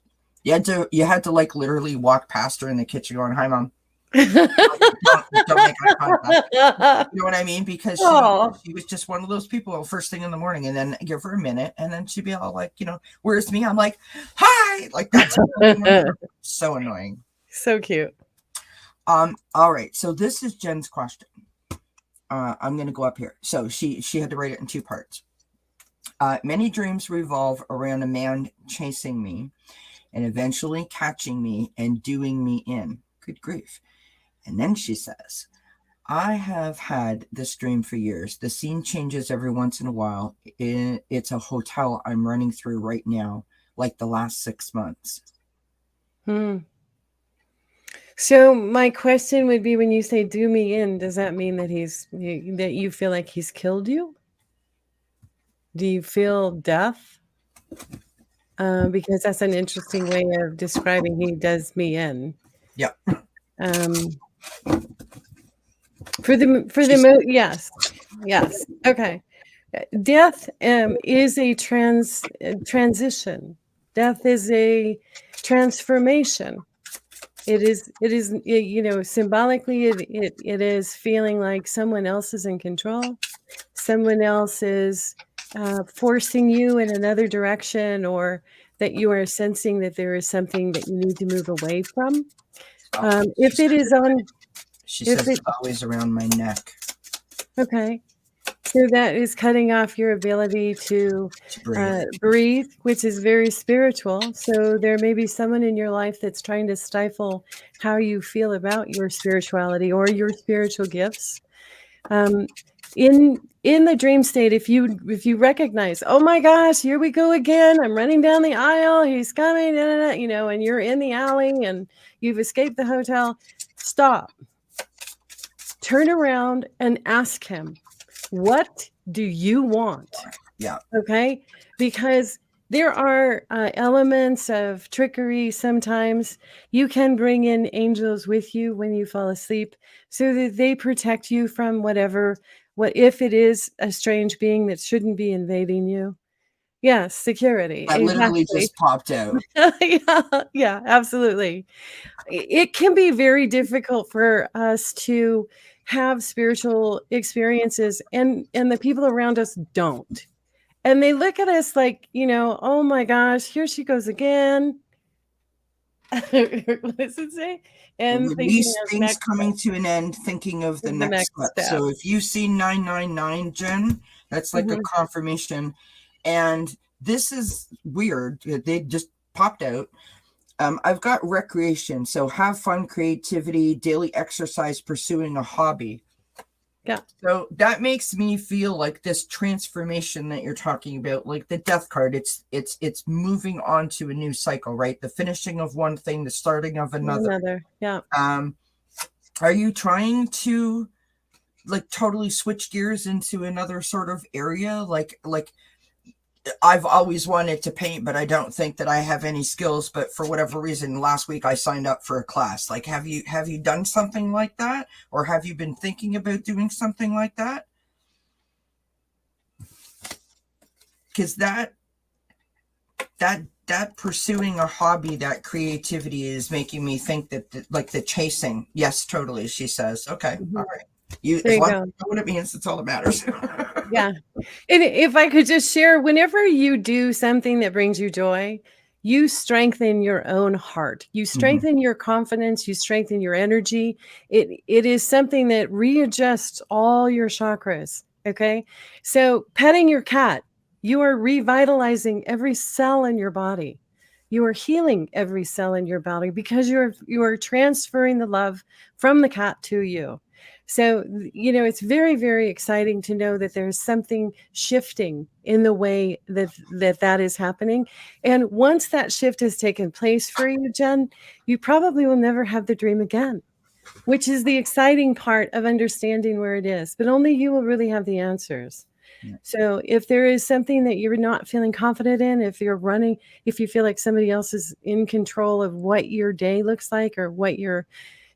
you had to like literally walk past her in the kitchen going, "Hi, Mom." Don't make eye contact. You know what I mean? Because she was just one of those people first thing in the morning, and then give her a minute, and then she'd be all like, "Where's me?" I'm like, "Hi!" Like, that's so annoying. So cute. All right. So this is Jen's question. I'm going to go up here. So she had to write it in two parts. Many dreams revolve around a man chasing me and eventually catching me and doing me in. Good grief. And then she says, I have had this dream for years. The scene changes every once in a while. It's a hotel I'm running through right now, like the last 6 months. So my question would be, when you say "do me in," does that mean that that you feel like he's killed you? Do you feel death? Because that's an interesting way of describing he does me in. Yeah. Yes. Okay. Death is a transition. Death is a transformation. It is symbolically it is feeling like someone else is in control. Someone else is forcing you in another direction, or that you are sensing that there is something that you need to move away from. If it is on, she says it's always around my neck. Okay. So that is cutting off your ability to breathe, which is very spiritual. So there may be someone in your life that's trying to stifle how you feel about your spirituality or your spiritual gifts. In the dream state, if you recognize, oh my gosh, here we go again, I'm running down the aisle, he's coming, and you're in the alley and you've escaped the hotel, stop. Turn around and ask him, what do you want? Yeah. Okay. Because there are elements of trickery. Sometimes you can bring in angels with you when you fall asleep so that they protect you from what if it is a strange being that shouldn't be invading you. Yes, security. That literally just popped out. Yeah, absolutely. It can be very difficult for us to have spiritual experiences, and the people around us don't. And they look at us like, oh my gosh, here she goes again. What does it say? And release things coming to an end, thinking of the next step. So if you see 999, Jen, that's like a confirmation. And this is weird. They just popped out. I've got recreation. So have fun, creativity, daily exercise, pursuing a hobby. Yeah. So that makes me feel like this transformation that you're talking about, like the death card, it's moving on to a new cycle, right? The finishing of one thing, the starting of another. Yeah. Are you trying to like totally switch gears into another sort of area? Like I've always wanted to paint, but I don't think that I have any skills. But for whatever reason, last week I signed up for a class. Like, have you done something like that? Or have you been thinking about doing something like that? Because that that pursuing a hobby, that creativity is making me think that like the chasing. Yes, totally. She says, okay, all right. There As you long as go. you know what it means, that's all that matters. Yeah. And if I could just share, whenever you do something that brings you joy, you strengthen your own heart. You strengthen your confidence. You strengthen your energy. It is something that readjusts all your chakras. Okay. So petting your cat, you are revitalizing every cell in your body. You are healing every cell in your body because you are transferring the love from the cat to you. So, it's very, very exciting to know that there's something shifting in the way that is happening. And once that shift has taken place for you, Jen, you probably will never have the dream again, which is the exciting part of understanding where it is. But only you will really have the answers. Yeah. So if there is something that you're not feeling confident in, if you feel like somebody else is in control of what your day looks like or what your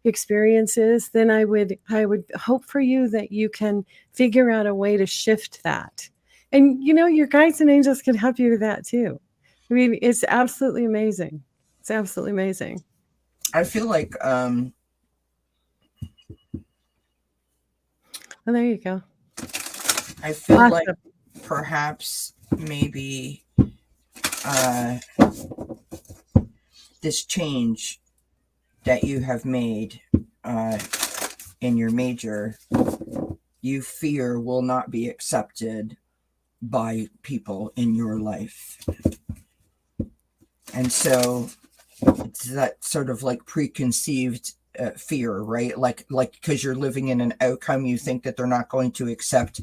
experiences, then I would hope for you that you can figure out a way to shift that. And your guides and angels can help you with that too. I mean, it's absolutely amazing. It's absolutely amazing. I feel like Oh, there you go. I feel Awesome. like perhaps maybe this change that you have made in your major, you fear will not be accepted by people in your life. And so it's that sort of like preconceived fear, right? Like because you're living in an outcome, you think that they're not going to accept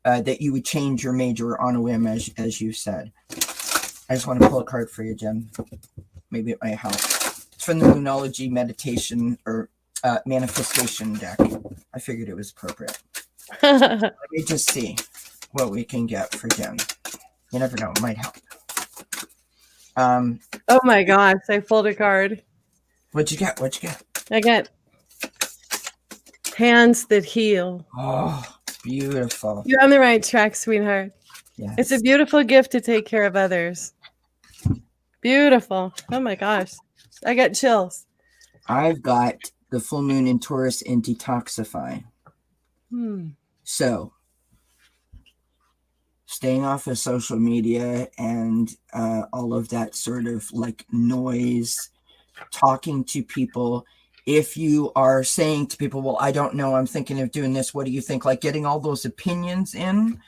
that you would change your major on a whim, as you said. I just want to pull a card for you, Jen. Maybe it might help. It's from the Moonology meditation or manifestation deck. I figured it was appropriate. Let me just see what we can get for Jen. You never know, it might help. Oh my gosh, I pulled a card. What'd you get? I got hands that heal. Oh, beautiful. You're on the right track, sweetheart. Yes. It's a beautiful gift to take care of others. Beautiful. Oh my gosh. I got chills. I've got the full moon in Taurus in detoxify. So staying off of social media and all of that sort of like noise, talking to people. If you are saying to people, well, I don't know, I'm thinking of doing this, what do you think? Like getting all those opinions in,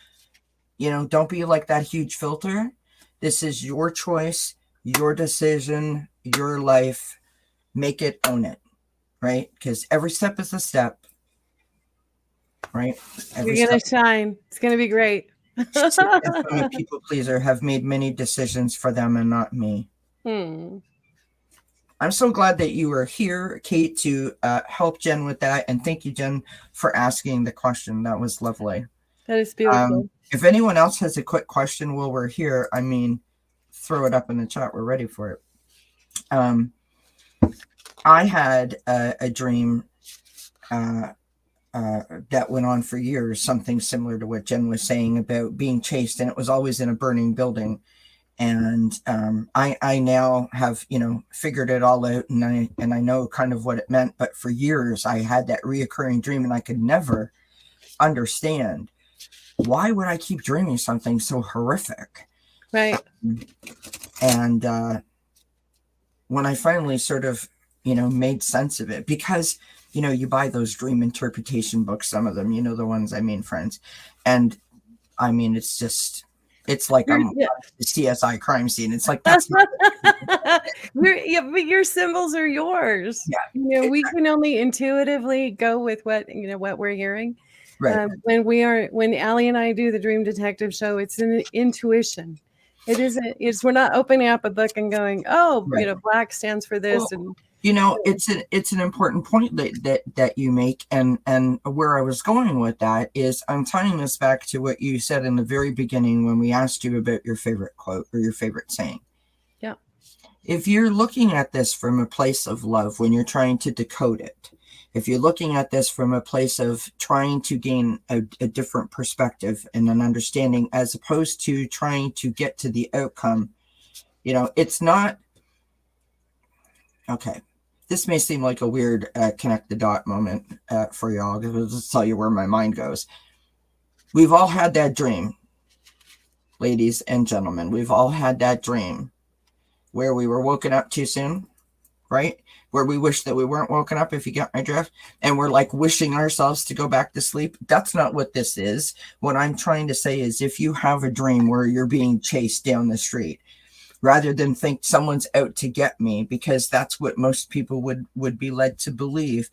don't be like that huge filter. This is your choice, your decision, your life. Make it, own it, right? Because every step is a step, right? You're going to shine. It's going to be great. I'm a people pleaser, have made many decisions for them and not me. I'm so glad that you were here, Kate, to help Jen with that. And thank you, Jen, for asking the question. That was lovely. That is beautiful. If anyone else has a quick question while we're here, throw it up in the chat. We're ready for it. I had a dream that went on for years, something similar to what Jen was saying about being chased, and it was always in a burning building. And I now have, figured it all out, and I know kind of what it meant. But for years, I had that reoccurring dream, and I could never understand why would I keep dreaming something so horrific. Right. And when I finally sort of, made sense of it, because, you buy those dream interpretation books, some of them, the ones I mean, friends. And it's like I'm the CSI crime scene. It's like, that's not but your symbols are yours. Yeah. We can only intuitively go with what we're hearing. Right. When Allie and I do the Dream Detective show, it's an intuition. It isn't. We're not opening up a book and going, oh, right. Black stands for this, well, it's an important point that you make, and where I was going with that is I'm tying this back to what you said in the very beginning when we asked you about your favorite quote or your favorite saying. Yeah. If you're looking at this from a place of love, when you're trying to decode it, if you're looking at this from a place of trying to gain a different perspective and an understanding, as opposed to trying to get to the outcome, It's not okay. This may seem like a weird connect the dot moment for y'all, because I'll just tell you where my mind goes. We've all had that dream, ladies and gentlemen. We've all had that dream where we were woken up too soon, right? Where we wish that we weren't woken up, if you get my drift, and we're like wishing ourselves to go back to sleep. That's not what this is. What I'm trying to say is, if you have a dream where you're being chased down the street, rather than think someone's out to get me, because that's what most people would be led to believe,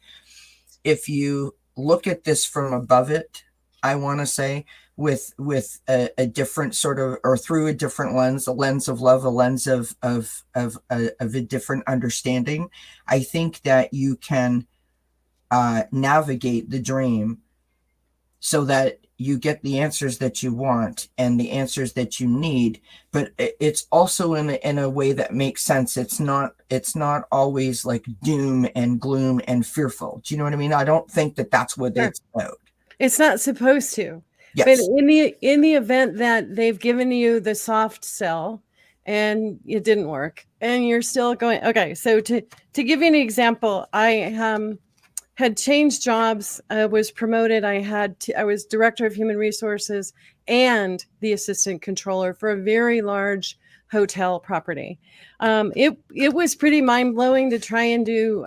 if you look at this from above it, I want to say, with a different sort of, or through a different lens, a lens of love, a lens of a different understanding, I think that you can navigate the dream so that you get the answers that you want and the answers that you need, but it's also in a way that makes sense. It's not always like doom and gloom and fearful. Do you know what I mean? I don't think that that's what it's about. It's not supposed to. Yes. But in the event that they've given you the soft sell and it didn't work and you're still going, okay, so to give you an example, I had changed jobs. I was promoted. I was director of human resources and the assistant controller for a very large hotel property. It was pretty mind blowing to try and do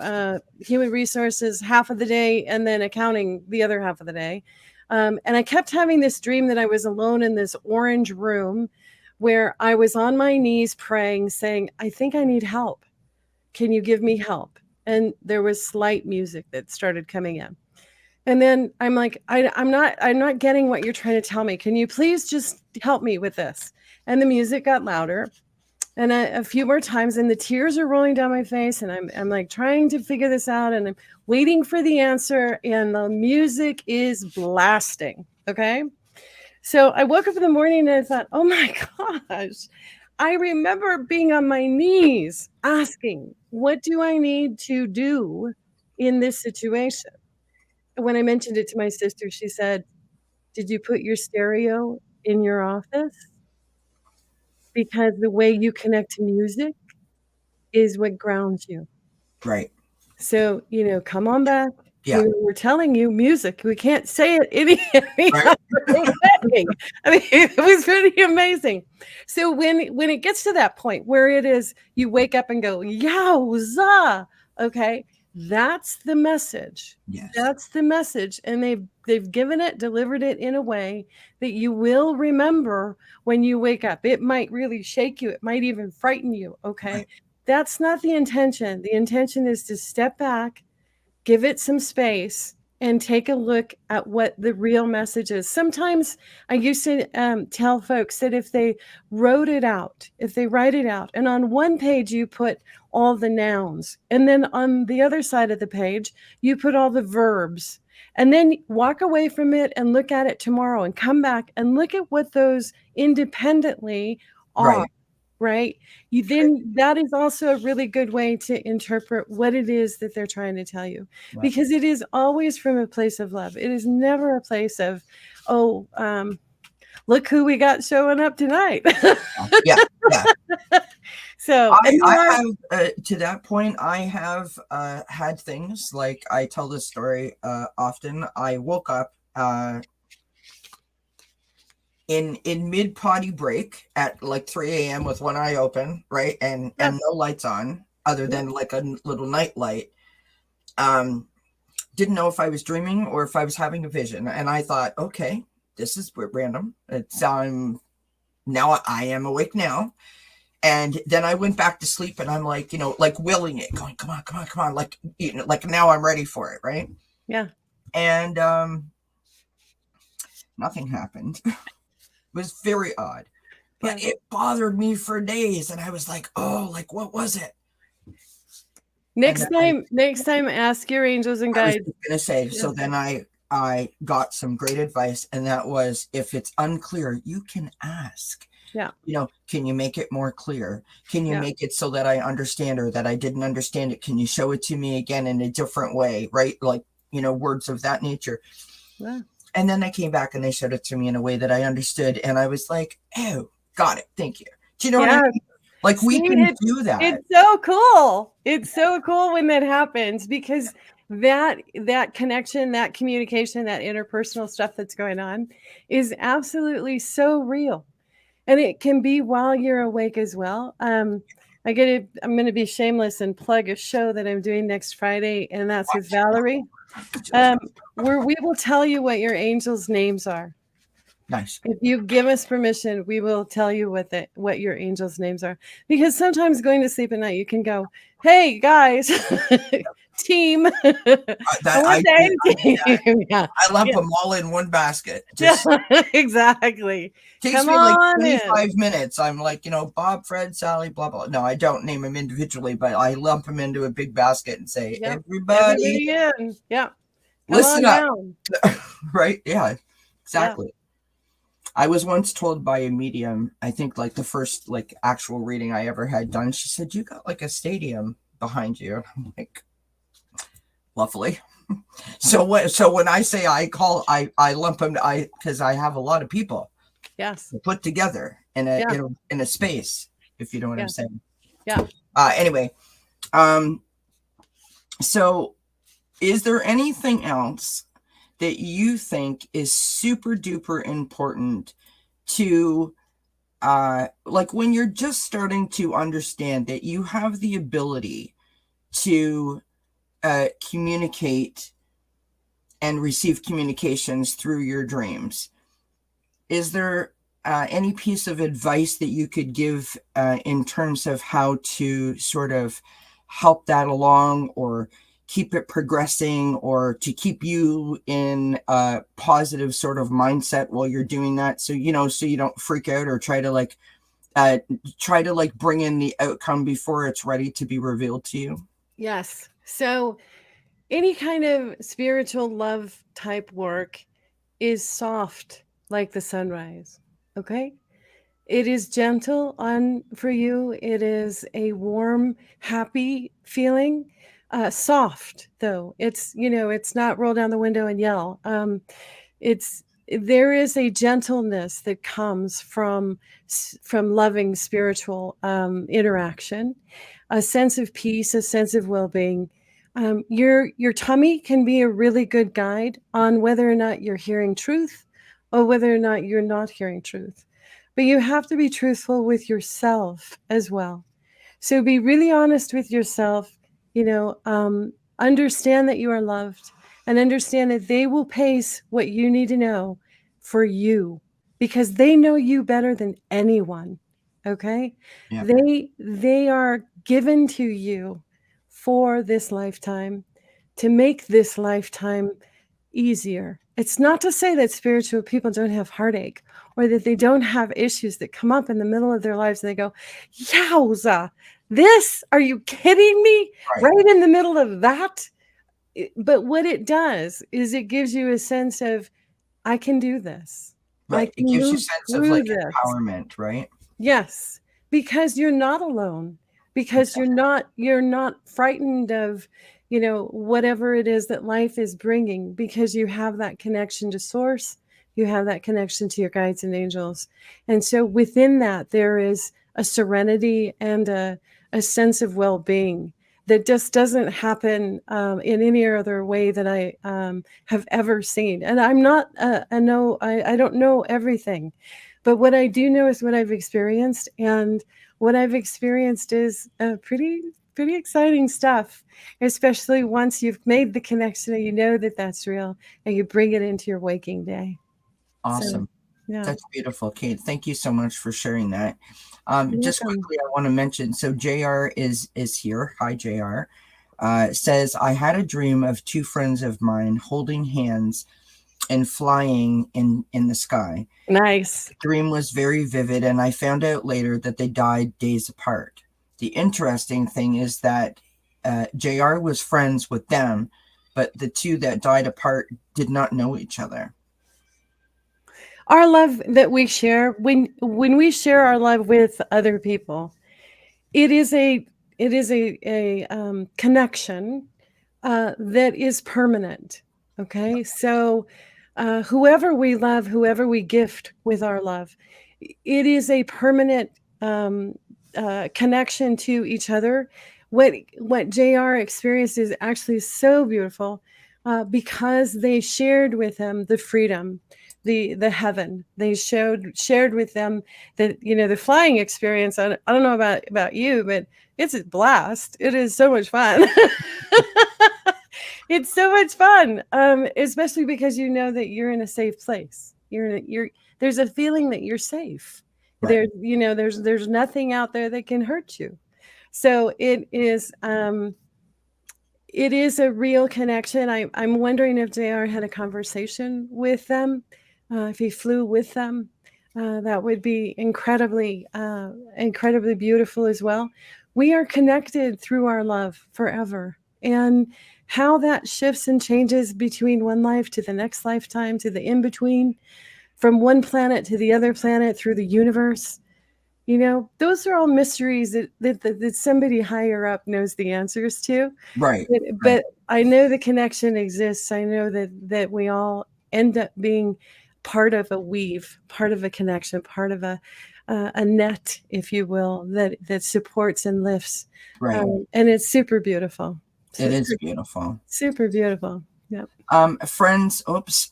human resources half of the day and then accounting the other half of the day. And I kept having this dream that I was alone in this orange room where I was on my knees praying, saying, I think I need help. Can you give me help? And there was slight music that started coming in. And then I'm like, I'm not getting what you're trying to tell me. Can you please just help me with this? And the music got louder and a few more times, and the tears are rolling down my face, and I'm like trying to figure this out, and I'm waiting for the answer, and the music is blasting. Okay. So I woke up in the morning and I thought, oh my gosh, I remember being on my knees asking, what do I need to do in this situation? When I mentioned it to my sister, she said, did you put your stereo in your office? Because the way you connect to music is what grounds you. Right. So, come on back. Yeah. We're telling you music. We can't say it any Right. other way. I mean, it was pretty amazing. So when it gets to that point where it is, you wake up and go, yowza, okay, that's the message. Yes. That's the message. And they've delivered it in a way that you will remember when you wake up. It might really shake you. It might even frighten you. Okay. Right. That's not the intention. The intention is to step back, give it some space, and take a look at what the real message is. Sometimes I used to tell folks that if they write it out, and on one page you put all the nouns, and then on the other side of the page, you put all the verbs, and then walk away from it and look at it tomorrow and come back and look at what those independently are. Right. That is also a really good way to interpret what it is that they're trying to tell you, because it is always from a place of love. It is never a place of, look who we got showing up tonight. Yeah. So I have, to that point, I have had things like, I tell this story often. I woke up in mid potty break at like 3 a.m. with one eye open, right, and no lights on other than like a little night light. Didn't know if I was dreaming or if I was having a vision, and I thought, okay, this is random. It's now I am awake now. And then I went back to sleep, and I'm like, like willing it, going, come on, like, like now I'm ready for it, right? Yeah. And nothing happened. It was very odd, but it bothered me for days, and I was like, oh, like, what was it? Next time, ask your angels and guides. I was gonna say, so then I got some great advice, and that was, if it's unclear, you can ask. Yeah. Can you make it more clear? Can you make it so that I understand, or that I didn't understand it? Can you show it to me again in a different way? Right? Like, words of that nature. Yeah. And then they came back and they showed it to me in a way that I understood. And I was like, oh, got it. Thank you. Do you know what I mean? Like See, we can do that. it's so cool. It's so cool when that happens, because that connection, that communication, that interpersonal stuff that's going on is absolutely so real. And it can be while you're awake as well. I'm going to be shameless and plug a show that I'm doing next Friday, and that's with Valerie, where we will tell you what your angels' names are. Nice. If you give us permission, we will tell you what your angels' names are. Because sometimes going to sleep at night, you can go, "Hey guys, team, I lump yeah, them all in one basket. Just exactly. Takes Come me like on 25 in. minutes. I'm like, Bob, Fred, Sally, blah, blah. No, I don't name them individually, but I lump them into a big basket and say, Yep. everybody, in. Yeah. Come listen on up. down. Right? Yeah, exactly. Yeah. I was once told by a medium, I think like the first like actual reading I ever had done, she said, you got like a stadium behind you. I'm like, lovely. So when I say I lump them, because I have a lot of people. Yes. Put together in a space, if you know what I'm saying. Yeah. Anyway, so is there anything else that you think is super duper important to like when you're just starting to understand that you have the ability to communicate and receive communications through your dreams? Is there any piece of advice that you could give in terms of how to sort of help that along, or keep it progressing, or to keep you in a positive sort of mindset while you're doing that, so you don't freak out or try to bring in the outcome before it's ready to be revealed to you? Yes. So any kind of spiritual love type work is soft like the sunrise. Okay? It is gentle on for you. It is a warm, happy feeling. Soft though. It's not roll down the window and yell. There is a gentleness that comes from loving spiritual interaction, a sense of peace, a sense of well-being. Your tummy can be a really good guide on whether or not you're hearing truth or whether or not you're not hearing truth. But you have to be truthful with yourself as well. So be really honest with yourself, understand that you are loved, and understand that they will pace what you need to know for you, because they know you better than anyone. Okay? Yeah. They are given to you for this lifetime, to make this lifetime easier. It's not to say that spiritual people don't have heartache or that they don't have issues that come up in the middle of their lives and they go, yowza, are you kidding me? Right in the middle of that? But what it does is it gives you a sense of, I can do this. Right. It gives you a sense of like this. empowerment, right? Yes, because you're not alone, because you're not frightened of, whatever it is that life is bringing, because you have that connection to source, you have that connection to your guides and angels. And so within that, there is a serenity and a sense of well-being that just doesn't happen in any other way that I have ever seen. And I'm not, I don't know everything. But what I do know is what I've experienced, and what I've experienced is pretty exciting stuff, especially once you've made the connection and you know that that's real and you bring it into your waking day. Awesome. So, yeah. That's beautiful, Kate. Thank you so much for sharing that. Just welcome. quickly, I want to mention, so JR is here. Hi, JR. Says, I had a dream of two friends of mine holding hands and flying in the sky. Nice. The dream was very vivid, and I found out later that they died days apart. The interesting thing is that JR was friends with them, but the two that died apart did not know each other. Our love that we share, when we share our love with other people, it is a connection that is permanent. Okay, so whoever we love, whoever we gift with our love, it is a permanent connection to each other. What JR experienced is actually so beautiful because they shared with him the freedom, the heaven. They shared with them that, you know, the flying experience. I don't know about you, but it's a blast. It is so much fun. It's so much fun, especially because you know that you're in a safe place. There's a feeling that you're safe. Right. There, you know, there's nothing out there that can hurt you. So it is a real connection. I'm wondering if JR had a conversation with them, if he flew with them. That would be incredibly beautiful as well. We are connected through our love forever. And how that shifts and changes between one life to the next lifetime, to the in-between, from one planet to the other planet through the universe. You know, those are all mysteries that somebody higher up knows the answers to. Right. But I know the connection exists. I know that we all end up being part of a weave, part of a connection, part of a net, if you will, that supports and lifts. Right. And it's super beautiful. It is beautiful. Super beautiful. Yep. Friends, oops.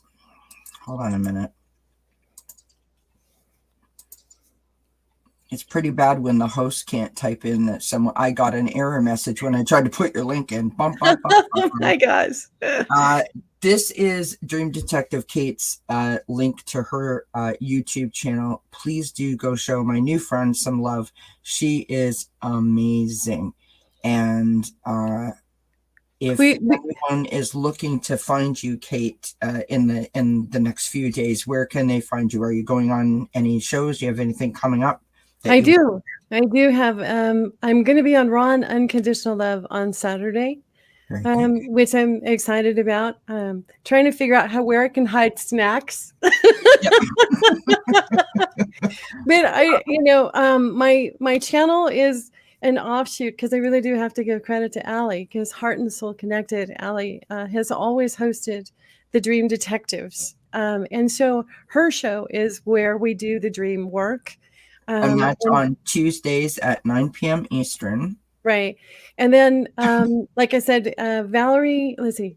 Hold on a minute. It's pretty bad when the host can't type in that I got an error message when I tried to put your link in. Bump, bump, bump, Oh my gosh. This is Dream Detective Kate's link to her YouTube channel. Please do go show my new friend some love. She is amazing. And if anyone is looking to find you, Kate, in the next few days, where can they find you? Are you going on any shows? Do you have anything coming up? I do have. I'm going to be on Raw and Unconditional Love on Saturday, which I'm excited about. Trying to figure out where I can hide snacks. But my channel is an offshoot because I really do have to give credit to Allie, because Heart and Soul Connected, Allie has always hosted the Dream Detectives, and so her show is where we do the dream work. And that's on Tuesdays at 9 p.m. Eastern. Right. And then, like I said, Valerie, let's see,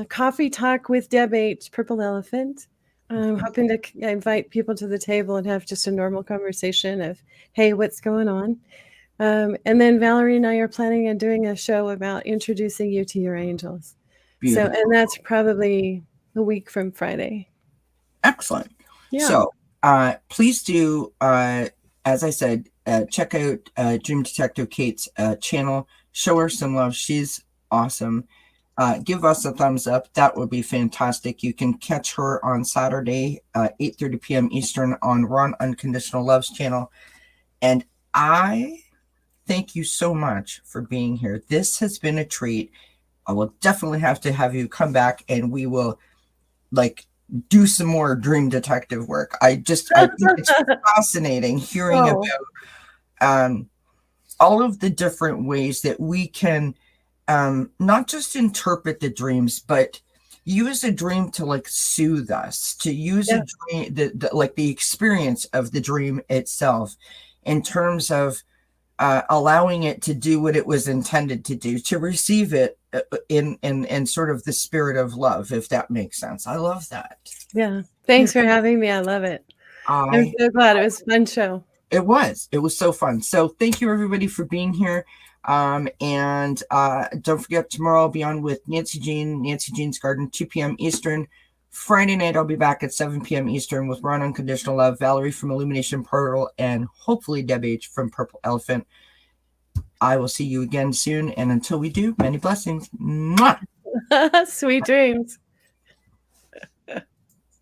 Coffee Talk with Deb H, Purple Elephant. I'm hoping to invite people to the table and have just a normal conversation of, hey, what's going on? And then Valerie and I are planning on doing a show about introducing you to your angels. Beautiful. So, and that's probably a week from Friday. Excellent. Yeah. So, please do, as I said, check out Dream Detective Kate's channel. Show her some love. She's awesome. Give us a thumbs up. That would be fantastic. You can catch her on Saturday, 8:30 p.m. Eastern on Ron Unconditional Love's channel. And I thank you so much for being here. This has been a treat. I will definitely have to have you come back and we will do some more dream detective work. I think it's fascinating hearing about all of the different ways that we can not just interpret the dreams, but use a dream to soothe us, to use a dream, the experience of the dream itself in terms of allowing it to do what it was intended to do, to receive it in sort of the spirit of love, if that makes sense. I love that. Yeah. Thanks for having me. I love it. I'm so glad. It was a fun show. It was so fun. So thank you everybody for being here. And don't forget, tomorrow I'll be on with Nancy Jean's Garden, 2 p.m. Eastern. Friday night, I'll be back at 7 p.m. Eastern with Ron Unconditional Love, Valerie from Illumination Portal, and hopefully Deb H from Purple Elephant. I will see you again soon. And until we do, many blessings. Mwah! Sweet dreams.